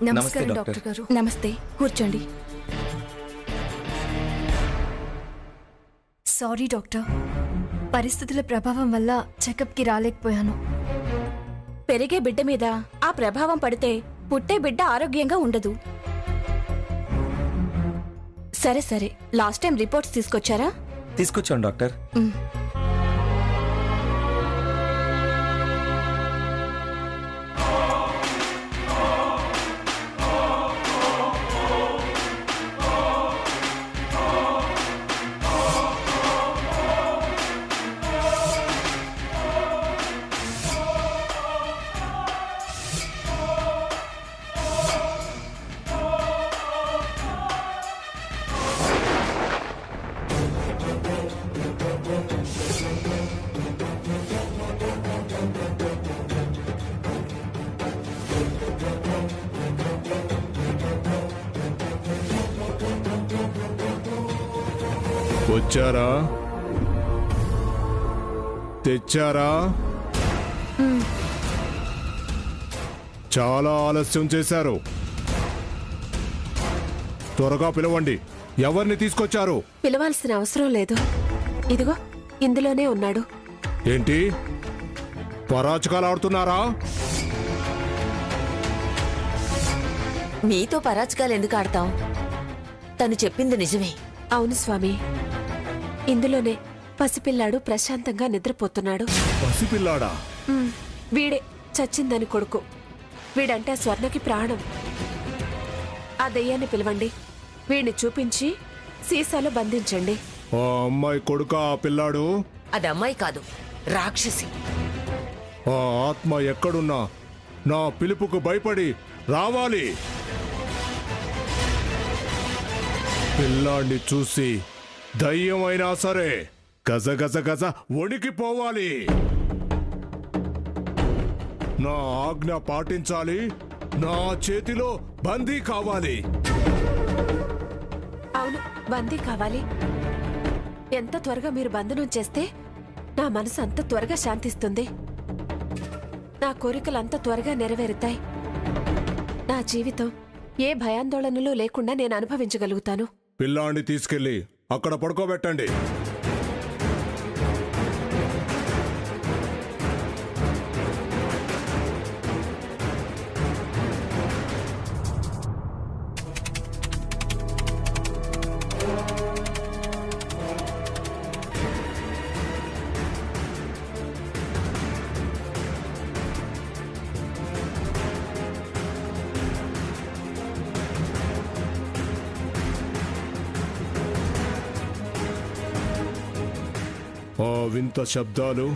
నమస్కారం డాక్టర్ గారు. నమస్తే, కూర్చోండి. సారీ డాక్టర్, పరిస్థితుల ప్రభావం వల్ల చెకప్కి రాలేకపోయాను. పెరిగే బిడ్డ మీద ఆ ప్రభావం పడితే పుట్టే బిడ్డ ఆరోగ్యంగా ఉండదు. సరే సరే, లాస్ట్ టైం రిపోర్ట్స్ తీసుకొచ్చారా? తీసుకొచ్చాను డాక్టర్. వచ్చారా? తెచ్చారా? చాలా ఆలస్యం చేశారు. త్వరగా పిలవండి. ఎవరిని తీసుకొచ్చారు? పిలవాల్సిన అవసరం లేదు. ఇదిగో ఇందులోనే ఉన్నాడు. ఏంటి, పరాచకాలు ఆడుతున్నారా? మీతో పరాచకాలు ఎందుకు ఆడతాం? తను చెప్పింది నిజమే. అవును స్వామి, ఇందులోనే పసిపిల్లాడు ప్రశాంతంగా నిద్రపోతున్నాడు. పసిపిల్లాడా? వీడే చచ్చిందని కొడుకు. వీడంటే ఆ స్వర్ణకి ప్రాణం. ఆ దెయ్యాన్ని పిలవండి. వీడిని చూపించి సీసాలో బంధించండి. ఆ అమ్మాయి కొడుక ఆ పిల్లాడు? అది అమ్మాయి కాదు, రాక్షసి. ఆ ఆత్మ ఎక్కడున్నా నా పిలుపుకు భయపడి రావాలి. పిల్లాడిని చూసి దయ్యమైనా సరే గజ గజ గజ వణికిపోవాలి. నా ఆజ్ఞ పాటించాలి. నా చేతిలో బందీ కావాలి. అవును, బందీ కావాలి. ఎంత త్వరగా మీరు బంధనం చేస్తే నా మనసు అంత త్వరగా శాంతిస్తుంది. నా కోరికలు అంత త్వరగా నెరవేరుతాయి. నా జీవితం ఏ భయాందోళనలు లేకుండా నేను అనుభవించగలుగుతాను. పిల్లాడిని తీసుకెళ్లి అక్కడ పడుకోబెట్టండి. ఆ వింత శబ్దాలు,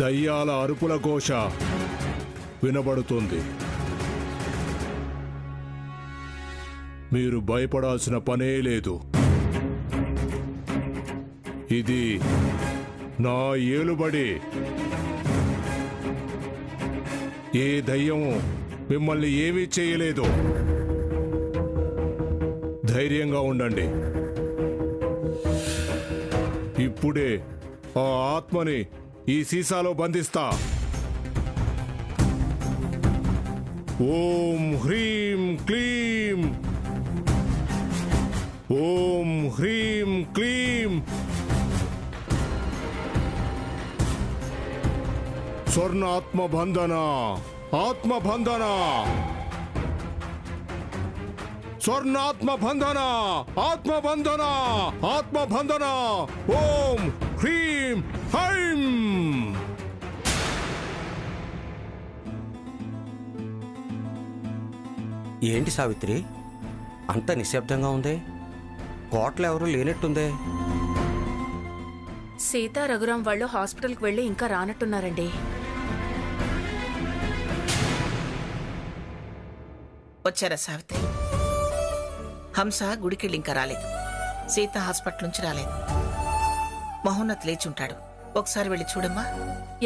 దయ్యాల అరుపుల ఘోష వినబడుతుంది. మీరు భయపడాల్సిన పనే లేదు. ఇది నా ఏలుబడి. ఏ దయ్యం మిమ్మల్ని ఏమీ చేయలేదు. ధైర్యంగా ఉండండి. ఇప్పుడే ఆ ఆత్మని ఈ సీసాలో బంధిస్తా. ఓం హ్రీం క్లీం, ఓం హ్రీం క్లీం. స్వర్ణ ఆత్మబంధన, ఆత్మబంధన, స్వర్ణాత్మబంధన, ఆత్మబంధన, ఆత్మబంధన. ఓం హ్రీం హైం. ఏంటి సావిత్రి, అంత నిశ్శబ్దంగా ఉంది? కోటలో ఎవరూ లేనట్టుందే. సీతా రఘురాం వాళ్ళు హాస్పిటల్కి వెళ్ళి ఇంకా రానట్టున్నారండి. వచ్చారా సావిత్రి? హంస గుడికెళ్ళి ఇంకా రాలేదు. సీత హాస్పిటల్ నుంచి రాలేదు. మహోన్నత్ లేచి ఉంటాడు. ఒకసారి వెళ్ళి చూడమ్మా.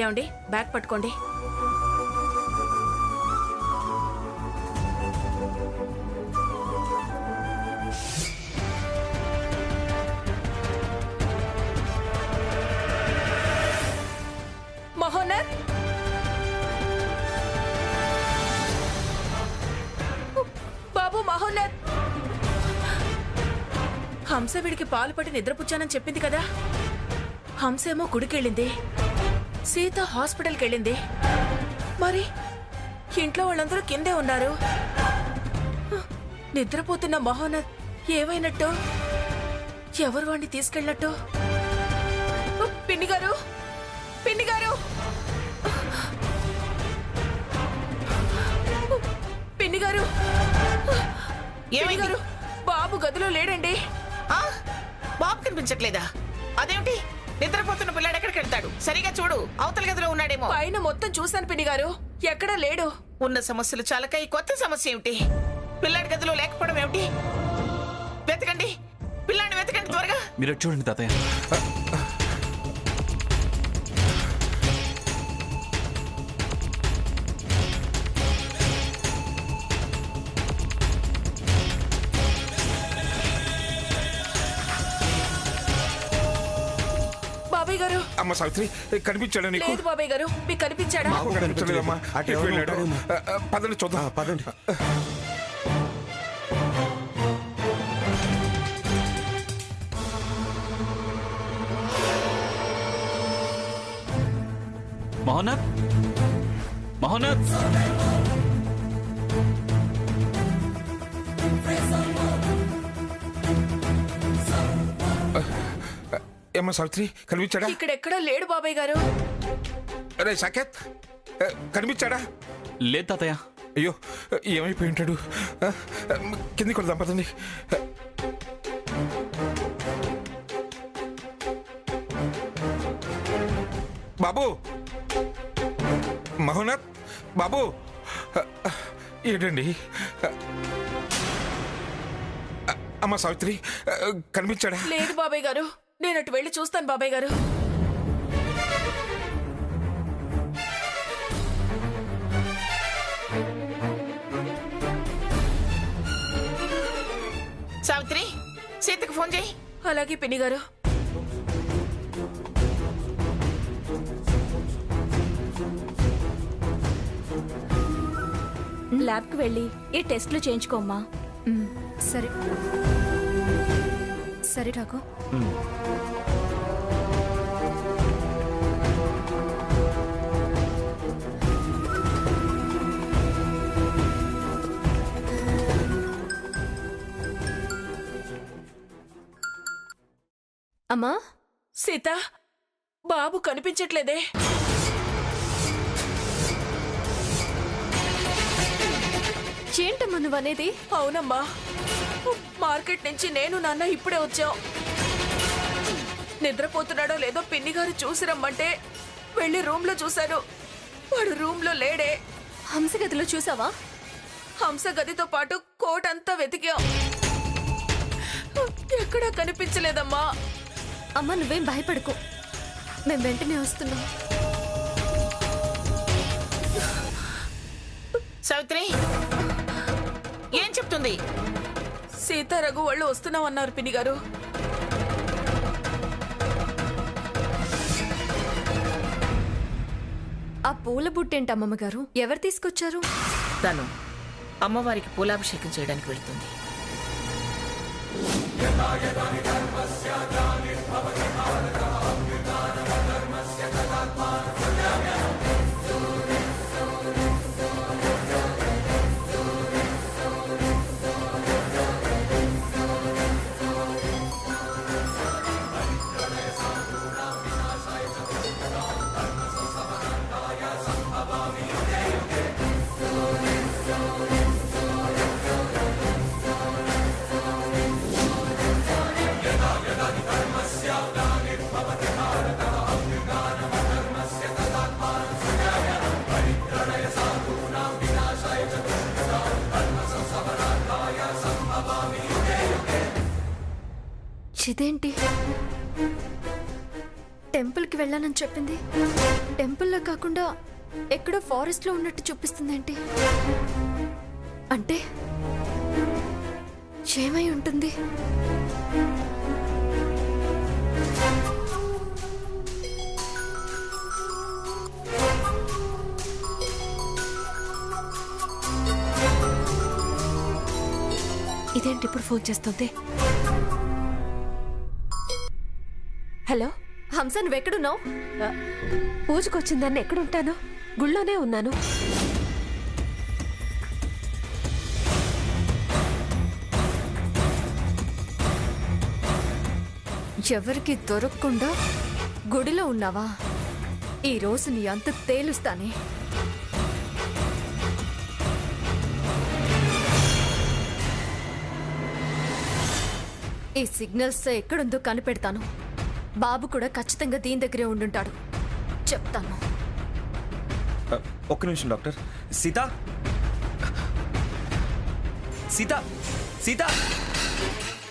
ఏమండి, బ్యాగ్ పట్టుకోండి. మహోన్నత్, హంస వీడికి పాలు పట్టి నిద్రపుచ్చానని చెప్పింది కదా. హంసేమో గుడికెళ్ళింది, సీత హాస్పిటల్కి వెళ్ళింది. మరి ఇంట్లో వాళ్ళందరూ కిందే ఉన్నారు. నిద్రపోతున్న మహోన్నత్ ఏమైనట్టు? ఎవరు వాడిని తీసుకెళ్ళినట్టు? పిన్ని గారు, పిన్ని గారు, పిన్ని గారు, పిన్ని గారు, బాబు గదిలో లేడండి. బాబు కనిపించట్లేదా? అదేమిటి? నిద్రపోతున్న పిల్లాడు ఎక్కడికి వెళ్తాడు? సరిగా చూడు, అవతల గదిలో ఉన్నాడేమో. పైన మొత్తం చూశాను పిన్ని గారు, ఎక్కడా లేడు. ఉన్న సమస్యలు చాలక ఈ కొత్త సమస్య ఏమిటి? పిల్లాడి గదిలో లేకపోవడం ఏమిటి? వెతకండి, పిల్లాడిని వెతకండి త్వరగా. మీరు చూడండి తాతయ్య. బాబాయ్ గారు. అమ్మ సావిత్రి, కనిపించాడా నీకు? లేదు బాబాయ్ గారు, మీకు కనిపించాడా? నాకు కనిపించలేదమ్మా. అటు ఎటు వెళ్ళాడు? ఉంటాడేమో. పదండి చూద్దాం. పదండి. మహోన్నత్, మహోన్నత్, ఏమ్మా సావిత్రి, కనిపించాడా? ఇక్కడ ఎక్కడా లేడు బాబాయ్ గారు. అరే సాకేత్, కనిపించాడా? లేదు తాతయ్య. అయ్యో, ఏమైపోయి ఉంటాడు? కిందికి కొడదాం పదండి. బాబు, మహోన్నత్, బాబు, ఏంటండి? అమ్మ సావిత్రి, కనిపించాడా? లేదు బాబాయ్ గారు, నేను అటు వెళ్ళి చూస్తాను బాబాయ్ గారు. సావిత్రి, సీతకు ఫోన్ చేయి. అలాగే పిన్ని గారు. ల్యాబ్కి వెళ్ళి ఈ టెస్ట్లు చేయించుకోమ్మా. సరే సరే ఠాకూర్. అమ్మా, సీత, బాబు కనిపించట్లేదే. ఏంటమ్మా నువ్వు అనేది? అవునమ్మా, మార్కెట్ నుంచి నేను నాన్న ఇప్పుడే వచ్చాం. నిద్రపోతున్నాడో లేదో పిన్ని గారు చూసి రమ్మంటే వెళ్ళి రూమ్ లో చూశాను. వాడు రూమ్ లో లేడే. హంస గదిలో చూసావా? హంస గదితో పాటు కోట్ అంతా వెతికాం, ఎక్కడా కనిపించలేదమ్మా. అమ్మా నువ్వేం భయపడకు, మేము వెంటనే వస్తున్నాం. సావిత్రి, ఏం చెప్తుంది? సీత, రఘు వాళ్ళు వస్తున్నామన్నారు పిన్ని గారు. ఆ పూల బుట్టేంటి అమ్మమ్మ గారు? ఎవరు తీసుకొచ్చారు? తను అమ్మవారికి పూలాభిషేకం చేయడానికి వెళ్తుంది. ఇదేంటి? టెంపుల్కి వెళ్ళానని చెప్పింది, టెంపుల్లో కాకుండా ఎక్కడో ఫారెస్ట్లో ఉన్నట్టు చూపిస్తుందేంటి? అంటే ఏమై ఉంటుంది? ఇదేంటి ఇప్పుడు ఫోన్ చేస్తుంది? హంస నువ్వెక్కడున్నావు? పూజకొచ్చిందాన్ని ఎక్కడుంటాను? గుళ్ళోనే ఉన్నాను. ఎవరికి దొరకకుండా గుడిలో ఉన్నావా? ఈ రోజు నీ అంత తేలుస్తానే. ఈ సిగ్నల్స్ ఎక్కడుందో కనిపెడతాను. బాబు కూడా ఖచ్చితంగా దీని దగ్గరే ఉండుంటాడు. చెప్తాను. ఒక్క నిమిషం డాక్టర్. సీత సీత సీత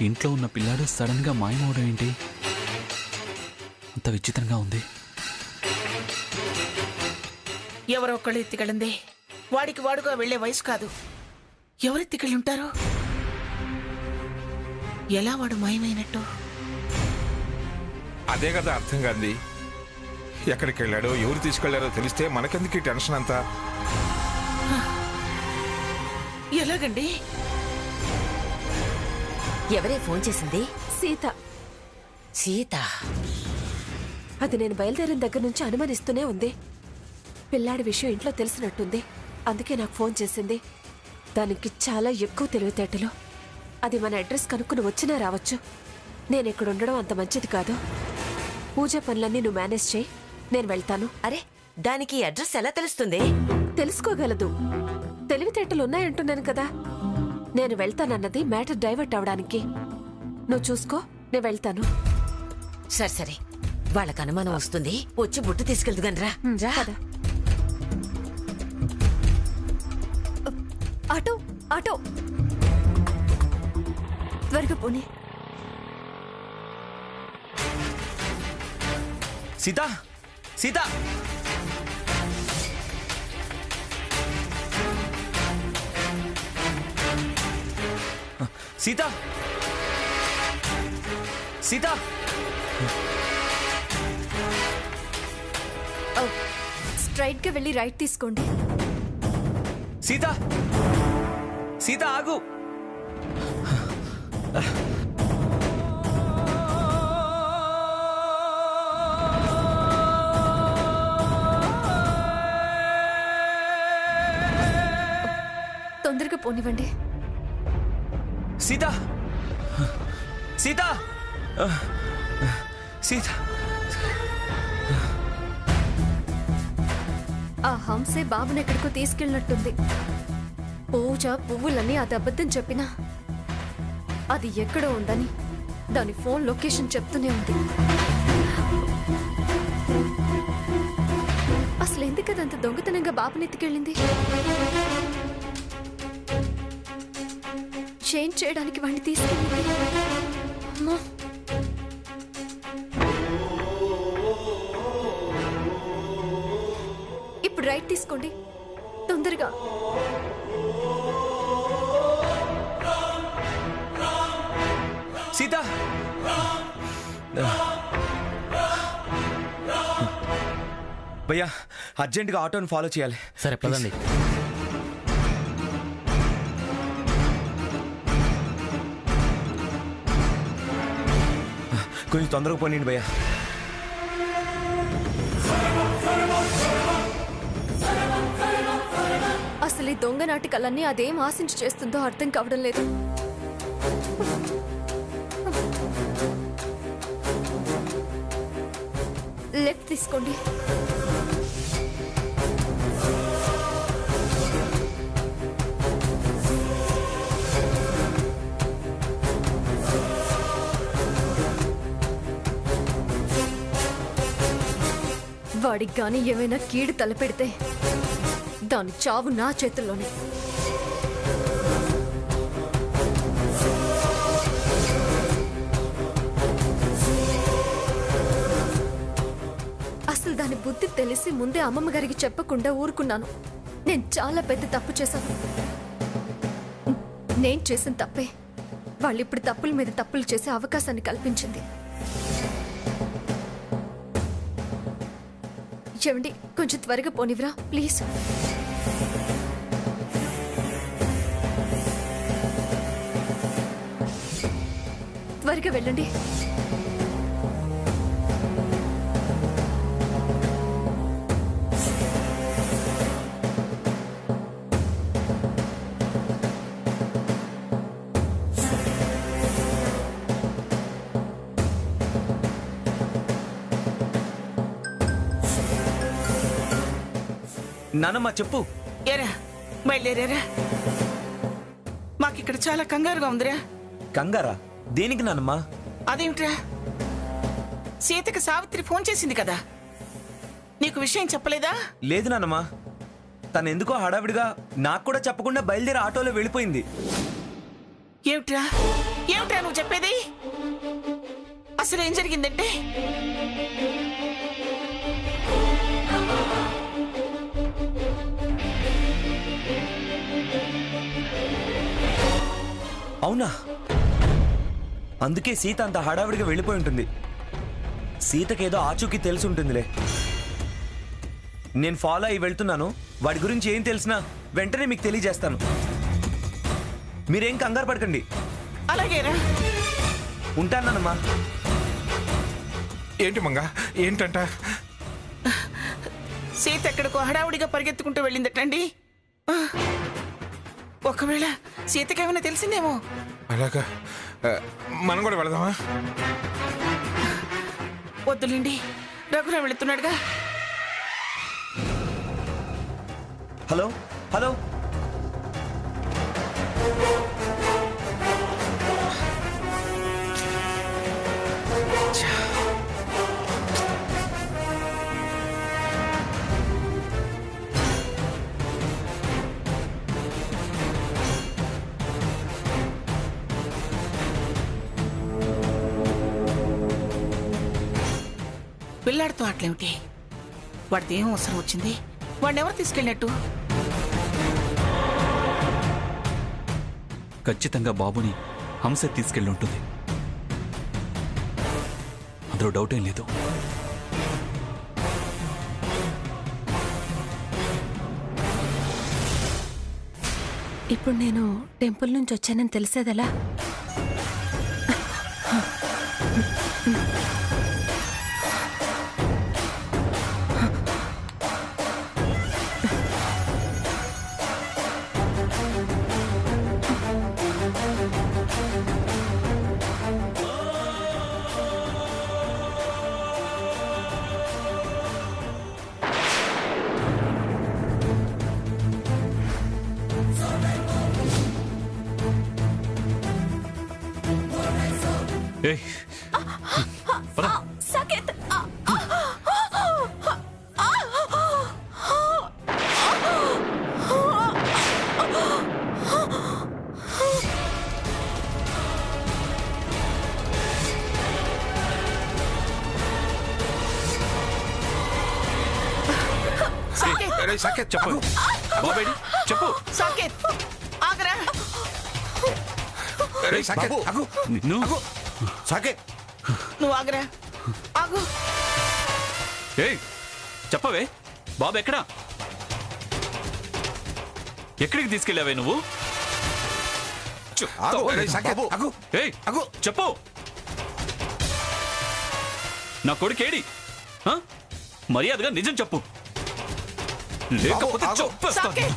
ఇంట్లో ఉన్న పిల్లాడు సడన్ గా మాయమవడం ఏంటి? అంత విచిత్రంగా ఉంది. ఎవరో ఒకళ్ళు ఎత్తికెళ్ళింది. వాడికి వాడుగా వెళ్లే వయసు కాదు. ఎవరెత్తికెళ్ళి ఉంటారు? ఎలా వాడు మాయమైనట్టు? అదే కదా అర్థం కాంది. ఎక్కడికి వెళ్ళాడో ఎవరు తీసుకెళ్లారో తెలిస్తే మనకెందుకు ఈ టెన్షన్ అంతా? ఎలాగండి? ఎవరే ఫోన్ చేసింది? సీత. సీత. అది నేను బయలుదేరిన దగ్గర నుంచి అనుమానిస్తూనే ఉంది. పిల్లాడి విషయం ఇంట్లో తెలిసినట్టుంది. అందుకే నాకు ఫోన్ చేసింది. దానికి చాలా ఎక్కువ తెలివితేటలు. అది మన అడ్రస్ కనుక్కుని వచ్చినా రావచ్చు. నేను ఇక్కడ ఉండడం అంత మంచిది కాదు. పూజ పనులన్నీ నువ్వు మేనేజ్ చేయి, నేను వెళ్తాను. అరే, దానికి అడ్రస్ ఎలా తెలుస్తుంది? తెలుసుకోగలదు. తెలివితేటలు ఉన్నాయంటున్నాను కదా. నేను వెళ్తానన్నది మ్యాటర్ డైవర్ట్ అవడానికి. నువ్వు చూసుకో, నేను వెళ్తాను. సరే సరే, వాళ్ళకి అనుమానం వస్తుంది. వచ్చి బుట్టు తీసుకెళ్తుగాని రా. కదా. ఆటో ఆటో త్వరగా పోనీ. సీత సీత సీత సీత స్ట్రైట్ గా వెళ్ళి రైట్ తీసుకోండి. సీత సీత ఆగు. తొందరగా పోనివ్వండి. సీత సీత సీత ఆ హంసే బాబుని ఎక్కడికో తీసుకెళ్ళినట్టుంది. పూజ పువ్వులన్నీ అది అబద్ధం చెప్పినా అది ఎక్కడో ఉందని దాని ఫోన్ లొకేషన్ చెప్తూనే ఉంది. అసలు ఎందుకు అంత దొంగతనంగా బాబుని ఎత్తుకెళ్ళింది? చేంజ్ చేయడానికి వాడిని తీసుకెళ్ళింది. అమ్మో, ఇప్పుడు రైట్ తీసుకోండి తొందరగా. సీత భయ్యా, అర్జెంటుగా ఆటోని ఫాలో చేయాలి. సరే పదండి. కొంచెం తొందరగా పోనీయండి భయ్యా. అసలు ఈ దొంగ నాటకాలన్నీ అదేం ఆశించి చేస్తుందో అర్థం కావడం లేదు. లెఫ్ట్ తీసుకోండి. వాడికి గాని ఏమైనా కీడు తలపెడితే దాని చావు నా చేతుల్లోనే. అసలు దాని బుద్ధి తెలిసి ముందే అమ్మమ్మ గారికి చెప్పకుండా ఊరుకున్నాను. నేను చాలా పెద్ద తప్పు చేశాను. నేను చేసిన తప్పే వాళ్ళిప్పుడు తప్పుల మీద తప్పులు చేసే అవకాశాన్ని కల్పించింది. చెవండి, కొంచెం త్వరగా పోనివ్వరా ప్లీజ్. త్వరగా వెళ్ళండి. నానమ్మ చెప్పు. ఏరా బయలుదేరారా? మాకిక్కడ చాలా కంగారుగా ఉందిరా. కంగారా? దేనికి నానమ్మ? అదేమిట్రా, సీతకి సావిత్రి ఫోన్ చేసింది కదా, నీకు విషయం చెప్పలేదా? లేదు నానమ్మ, తను ఎందుకో హడావిడిగా నాకు కూడా చెప్పకుండా బయలుదేరి ఆటోలో వెళ్ళిపోయింది. ఏమిట్రా ఏమిట్రా నువ్వు చెప్పేది? అసలు ఏం జరిగిందంటే, అవునా? అందుకే సీత అంత హడావిడిగా వెళ్ళిపోయి ఉంటుంది. సీతకేదో ఆచూకీ తెలిసి ఉంటుందిలే. నేను ఫాలో అయ్యి వెళ్తున్నాను. వాడి గురించి ఏం తెలిసినా వెంటనే మీకు తెలియజేస్తాను. మీరేం కంగారు పడకండి. అలాగేరా. ఉంటానమ్మా. ఏంటి మంగ, ఏంటంట? సీత ఎక్కడికో హడావుడిగా పరిగెత్తుకుంటూ వెళ్ళిందటండి. ఒకవేళ సీతకేమైనా తెలిసిందేమో. అలాగా, మనం కూడా వెళదామా? వద్దులేండి, రఘురాం వెళుతున్నాడుగా. హలో హలో, పిల్లాడితో అట్లేమిటి? వాడితో ఏం అవసరం వచ్చింది? వాడిని ఎవరు తీసుకెళ్ళినట్టు? ఖచ్చితంగా బాబుని హంస తీసుకెళ్ళి ఉంటుంది. అందులో డౌట్ ఏం లేదు. ఇప్పుడు నేను టెంపుల్ నుంచి వచ్చానని తెలిసేదెలా? ఏయ్, పద. సాకేత్! సాకేత్ చెప్పు. బాబేడి చెప్పు. సాకేత్ ఆగరా. సాకేత్ ఆగు. నిన్ను సాకేత్ నువ్వు ఆగరా, ఆగు. ఏయ్ చెప్పవే, బాబు ఎక్కడా? ఎక్కడికి తీసుకెళ్ళావే నువ్వు? ఏయ్ చెప్పు. నా కొడుకేడి? మర్యాదగా నిజం చెప్పు, లేకపోతే చంపేస్తాను. సాకేత్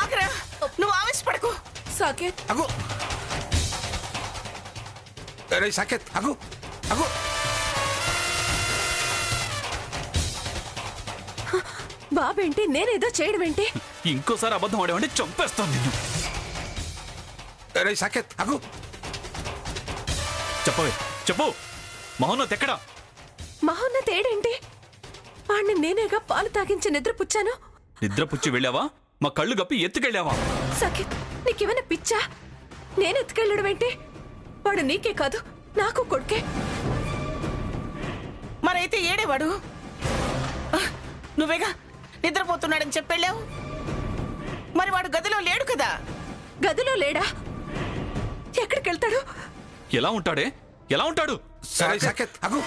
ఆగరా, నువ్వు ఆవేశపడకు. సాకేత్ సాకేత్ ఆగు ఆగు. బాబేంటి, నేనేదో చేయడం ఏంటి? ఇంకోసారి అబద్ధం ఆడేవంటే చంపేస్తాను నిన్ను. సాకేత్ ఆగు. చెప్పవే చెప్పు, మహోన్నత్ ఎక్కడా? మహోన్నత్ ఏడేంటి? వాడిని నేనేగా పాలు తాగించి నిద్రపుచ్చాను. నిద్రపుచ్చి వెళ్ళావా? మా కళ్ళు గప్పి ఎత్తుకెళ్ళావా? సఖిత్, నీకేమైనా పిచ్చా? నేను ఎత్తుకెళ్ళడం ఏంటి? వాడు నీకే కాదు, నాకు కొడుకే. మరైతే ఏడేవాడు? నువ్వేగా నిద్రపోతున్నాడని చెప్పెళ్ళావు. మరి వాడు గదిలో లేడు కదా? గదిలో లేడా? ఎక్కడికి వెళ్తాడు? ఎలా ఉంటాడే? ఎలా ఉంటాడు? సాకేత్ ఆగు.